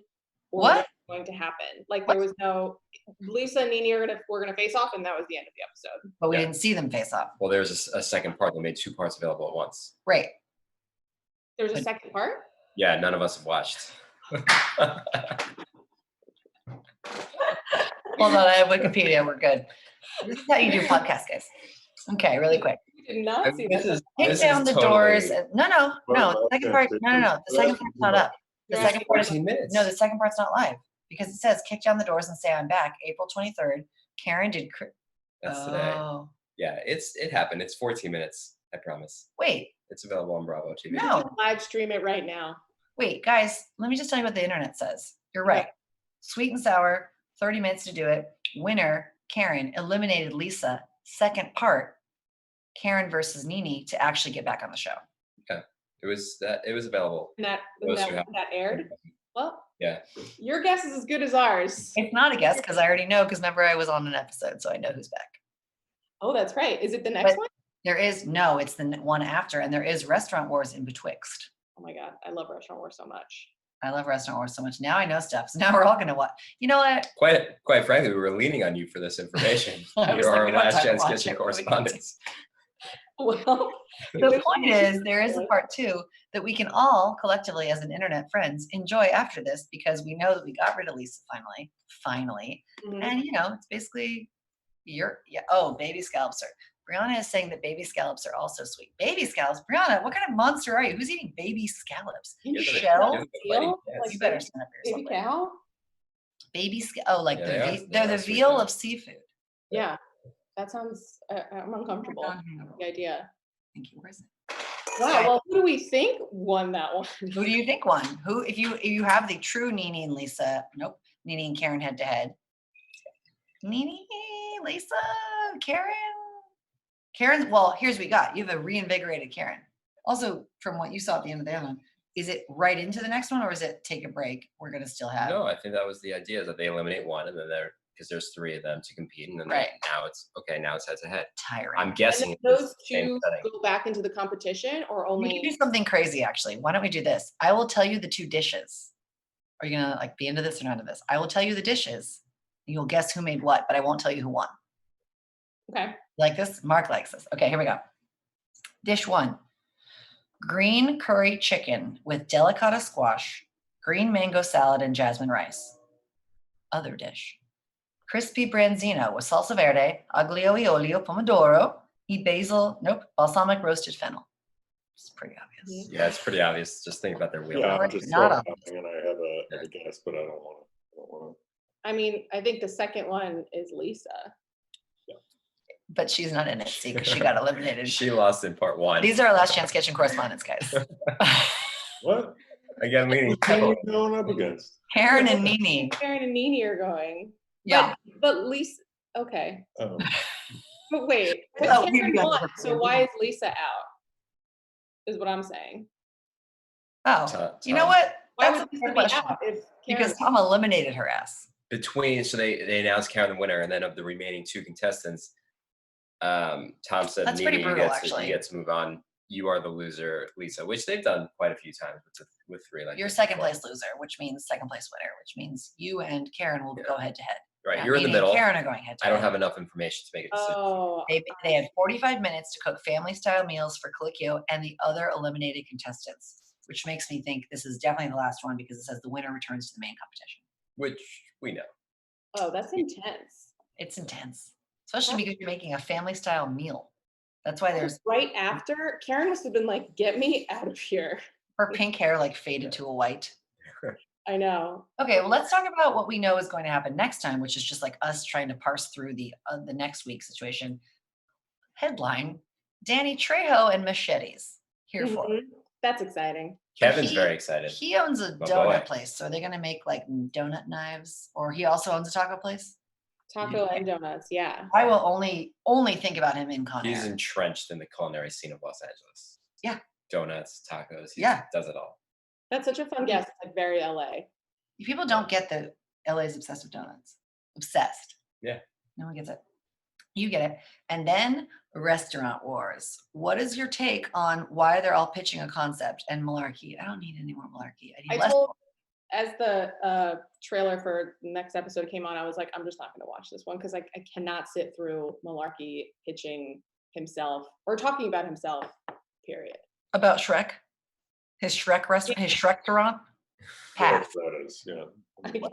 or what's going to happen. Like there was no, Lisa and Nini were gonna face off, and that was the end of the episode. But we didn't see them face off. Well, there's a second part. They made 2 parts available at once. Right. There's a second part? Yeah, none of us have watched. Hold on, I have Wikipedia. We're good. This is how you do podcasts, guys. Okay, really quick. We did not see this. Kick down the doors. No. The second part. No. The second part's not up. The second part is 14 minutes. no. The second part's not live because it says kick down the doors and say I'm back. April 23rd. Karen did. That's today. Yeah, it happened. It's 14 minutes. I promise. Wait. It's available on Bravo TV. No. Live stream it right now. Wait, guys. Let me just tell you what the internet says. You're right. Sweet and sour. 30 minutes to do it. Winner, Karen, eliminated Lisa. Second part, Karen versus Nini to actually get back on the show. Okay. It was available. And that aired? Well, yeah. Your guess is as good as ours. It's not a guess because I already know, because remember I was on an episode, so I know who's back. Oh, that's right. Is it the next one? There is, no, it's the one after, and there is Restaurant Wars in betwixt. Oh my God, I love Restaurant Wars so much. I love Restaurant Wars so much. Now I know stuff. So now we're all going to watch. You know what? Quite frankly, we were leaning on you for this information. You're our Last Chance Kitchen correspondents. Well, the point is, there is a part 2 that we can all collectively, as an internet friends, enjoy after this, because we know that we got rid of Lisa finally. Mm-hmm. And it's basically baby scallops are. Brianna is saying that baby scallops are also sweet. Baby scallops? Brianna, what kind of monster are you? Who's eating baby scallops? Shell? You better stand up for yourself. Baby cow? Baby they're the veal of seafood. Yeah, that sounds, I'm uncomfortable with the idea. Thank you. Where's it? Wow, well, who do we think won that one? Who do you think won? Who, if you have the true Nini and Lisa, Nini and Karen head to head. Nini, Lisa, Karen, well, here's what we got. You have a reinvigorated Karen. Also, from what you saw at the end of the other one, is it right into the next one, or is it take a break? We're going to still have. No, I think that was the idea, is that they eliminate one, and then because there's 3 of them to compete, and then now it's head to head. Tiring. I'm guessing those 2 go back into the competition, or only. We can do something crazy, actually. Why don't we do this? I will tell you the 2 dishes. Are you going to be into this or not into this? I will tell you the dishes. And you'll guess who made what, but I won't tell you who won. Okay. Like this? Mark likes this. Okay, here we go. Dish 1. Green curry chicken with delicata squash, green mango salad, and jasmine rice. Other dish. Crispy branzino with salsa verde, aglio e olio, pomodoro, balsamic roasted fennel. It's pretty obvious. Yeah, it's pretty obvious. Just think about their wheel. Yeah, I'm just not obvious. And I have a guess, but I don't want to. I mean, I think the second one is Lisa. But she's not in it, see, because she got eliminated. She lost in part 1. These are our Last Chance Kitchen correspondents, guys. What? Again, leaning. Who are you going up against? Karen and Nini. Karen and Nini are going. Yeah. But Lisa, okay. Oh. But wait, Karen won, so why is Lisa out? Is what I'm saying. Oh, you know what? Why That's would a Lisa good be question. out if Because Tom eliminated her ass. So they announced Karen the winner, and then of the remaining 2 contestants, Tom said, That's Nini, pretty brutal, actually. you get to move on you are the loser, Lisa, which they've done quite a few times with 3. Like you're second place loser, which means second place winner, which means you and Karen will go head to head. Right, you're in the middle. Karen are going head to head. I don't have enough information to make a decision. Oh, they had 45 minutes to cook family-style meals for Colicchio and the other eliminated contestants, which makes me think this is definitely the last one because it says the winner returns to the main competition. Which we know. Oh, that's intense. It's intense, especially because you're making a family-style meal. That's why there's right after Karen must have been like, "Get me out of here." Her pink hair like faded to a white. I know. Okay, well, let's talk about what we know is going to happen next time, which is just like us trying to parse through the next week's situation. Headline: Danny Trejo and machetes. Here for it. That's exciting. Kevin's very excited. He owns a donut place, so are they going to make like donut knives? Or he also owns a taco place? Taco and donuts, yeah. I will only think about him in Con Air. He's entrenched in the culinary scene of Los Angeles. Yeah. Donuts, tacos. He does it all. That's such a fun guess. It's like very LA. People don't get that LA is obsessed with donuts. Obsessed. Yeah. No one gets it. You get it. And then restaurant wars. What is your take on why they're all pitching a concept and malarkey? I don't need any more malarkey. I need less. As the trailer for the next episode came on, I was like, I'm just not going to watch this one because I cannot sit through malarkey pitching himself or talking about himself, period. About Shrek? His Shrek restaurant? His Shrek-restaurant? Pass.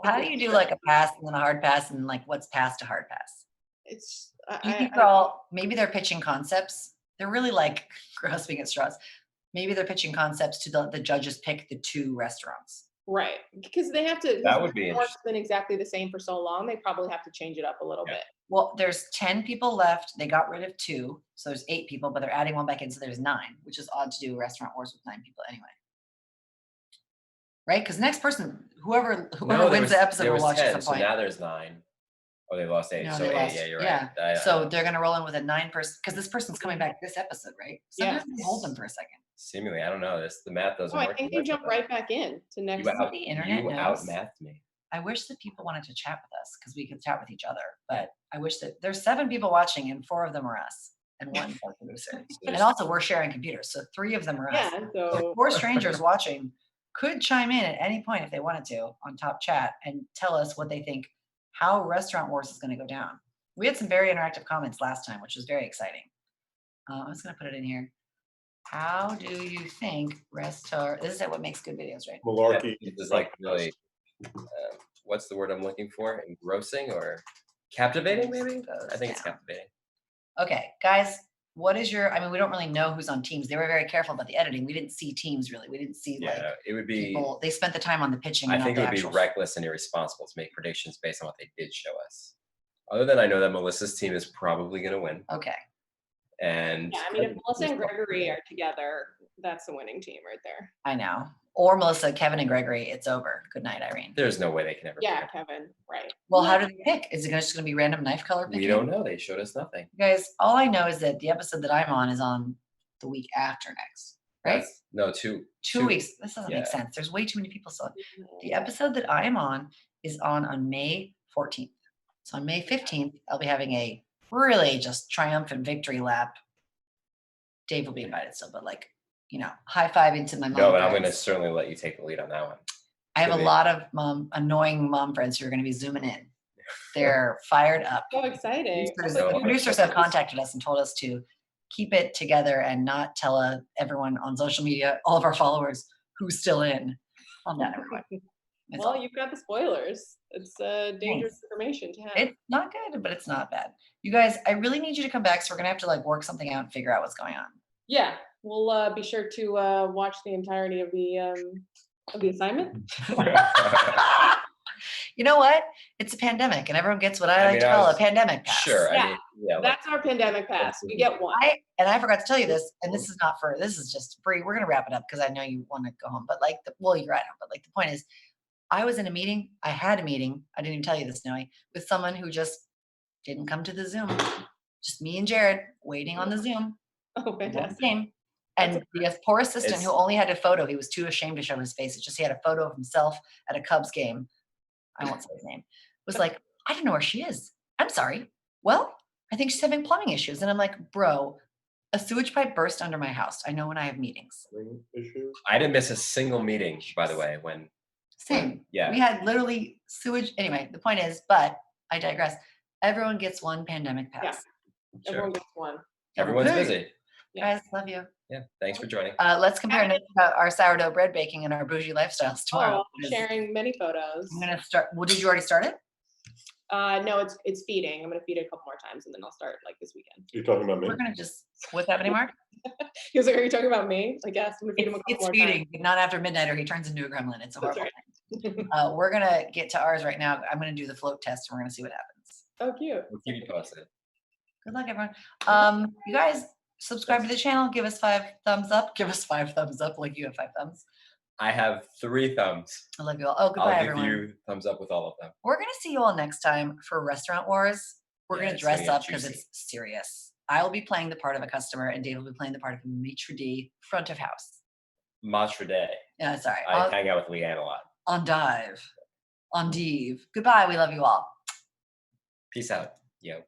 How do you do like a pass and then a hard pass and like what's pass to hard pass? It's maybe they're pitching concepts. They're really like grasping at straws. Maybe they're pitching concepts to the judges pick the 2 restaurants. Right, because they have to. That would be interesting. It's been exactly the same for so long. They probably have to change it up a little bit. Well, there's 10 people left. They got rid of 2, so there's 8 people, but they're adding 1 back in, so there's 9, which is odd to do restaurant wars with 9 people anyway. Right? Because next person, whoever wins the episode will watch 10, at some point. So now there's 9. Oh, they lost 8. No, so 8. Yeah, you're right. So they're gonna roll in with a 9 person because this person's coming back this episode, right? Sometimes they hold them for a second. Seemingly, I don't know. The math doesn't work. I think they jump right back in to next. The internet you knows. outmathed me. I wish that people wanted to chat with us because we could chat with each other. But I wish that there's 7 people watching and 4 of them are us and 1 is our producer. And also we're sharing computers, so 3 of them are us. Yeah, so 4 strangers watching could chime in at any point if they wanted to on top chat and tell us what they think how Restaurant Wars is going to go down. We had some very interactive comments last time, which was very exciting. I'm just going to put it in here. How do you think this is what makes good videos, right? Malarkey. This is like really, what's the word I'm looking for? Engrossing or captivating, maybe? I think it's captivating. Okay, guys, what is your, we don't really know who's on teams. They were very careful about the editing. We didn't see teams really. We didn't see it would be people. They spent the time on the pitching. I think it would be reckless and irresponsible to make predictions based on what they did show us. Other than I know that Melissa's team is probably going to win. Okay. And if Melissa and Gregory are together, that's the winning team right there. I know. Or Melissa, Keven, and Gregory, it's over. Good night, Irene. There's no way they can ever. Keven, right. Well, how do they pick? Is it just going to be random knife color picking? We don't know. They showed us nothing. You guys, all I know is that the episode that I'm on is on the week after next, right? No, 2 weeks. This doesn't make sense. There's way too many people still. The episode that I am on is on May 14th. So on May 15th, I'll be having a really just triumphant victory lap. Dave will be invited still, but high five into my mom. No, but I'm going to certainly let you take the lead on that one. I have a lot of annoying mom friends who are going to be zooming in. They're fired up. So exciting. Producers have contacted us and told us to keep it together and not tell everyone on social media, all of our followers, who's still in. Calm down, everyone. Well, you've got the spoilers. It's dangerous information to have. It's not good, but it's not bad. You guys, I really need you to come back, so we're gonna have to work something out and figure out what's going on. Yeah, we'll be sure to watch the entirety of the assignment. You know what? It's a pandemic, and everyone gets what I like to call a pandemic pass. Sure. Yeah, that's our pandemic pass. We get one. I forgot to tell you this, and this is just free. We're gonna wrap it up because I know you want to go home, but you're right. But the point is, I was in a meeting. I had a meeting. I didn't even tell you this, Noe, with someone who just didn't come to the Zoom. Just me and Jared waiting on the Zoom. Oh, fantastic. And the poor assistant who only had a photo, he was too ashamed to show his face. It's just he had a photo of himself at a Cubs game. I won't say his name. Was like, I don't know where she is. I'm sorry. Well, I think she's having plumbing issues. And I'm like, bro, A sewage pipe burst under my house. I know when I have meetings. Issue. I didn't miss a single meeting, by the way, Same. Yeah. We had literally sewage. Anyway, the point is, but I digress. Everyone gets one pandemic pass. Yeah. Sure. Everyone gets one. Everyone's Hey. busy. Yeah. Guys, love you. Yeah. Thanks for joining. Let's compare notes about our sourdough bread baking and our bougie lifestyles tomorrow. Oh, sharing many photos. I'm gonna start. Well, did you already start it? No, it's feeding. I'm gonna feed it a couple more times and then I'll start like this weekend. You're talking about me? We're gonna just. What's happening, Mark? He was like, "Are you talking about me?" I guess I'm gonna feed him a couple It's more feeding, times. but not after midnight, or he turns into a gremlin. It's a That's horrible right. thing. We're gonna get to ours right now. I'm gonna do the float test, and we're gonna see what happens. Oh, cute. We'll keep you posted. Good luck, everyone. You guys subscribe to the channel. Give us 5 thumbs up. Give us 5 thumbs up, like you have 5 thumbs. I have 3 thumbs. I love you all. Oh, goodbye, I'll give everyone. you thumbs up with all of them. We're gonna see you all next time for Restaurant Wars. We're Yeah, gonna it's gonna dress get up because juicy. it's serious. I will be playing the part of a customer, and Dave will be playing the part of a maitre d' front of house. Matre day. Yeah, sorry. I hang out with Leanne a lot. On dive. On dive. Goodbye. We love you all. Peace out. Yo.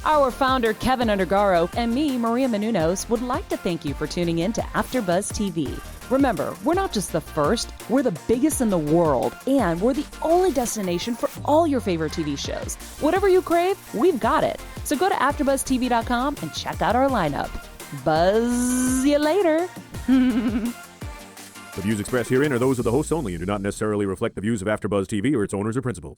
Our founder, Keven Undergaro, and me, Maria Menounos, would like to thank you for tuning in to AfterBuzz TV. Remember, we're not just the first, we're the biggest in the world, and we're the only destination for all your favorite TV shows. Whatever you crave, we've got it. So go to AfterBuzzTV.com and check out our lineup. Buzz you later. The views expressed herein are those of the hosts only and do not necessarily reflect the views of AfterBuzz TV or its owners or principals.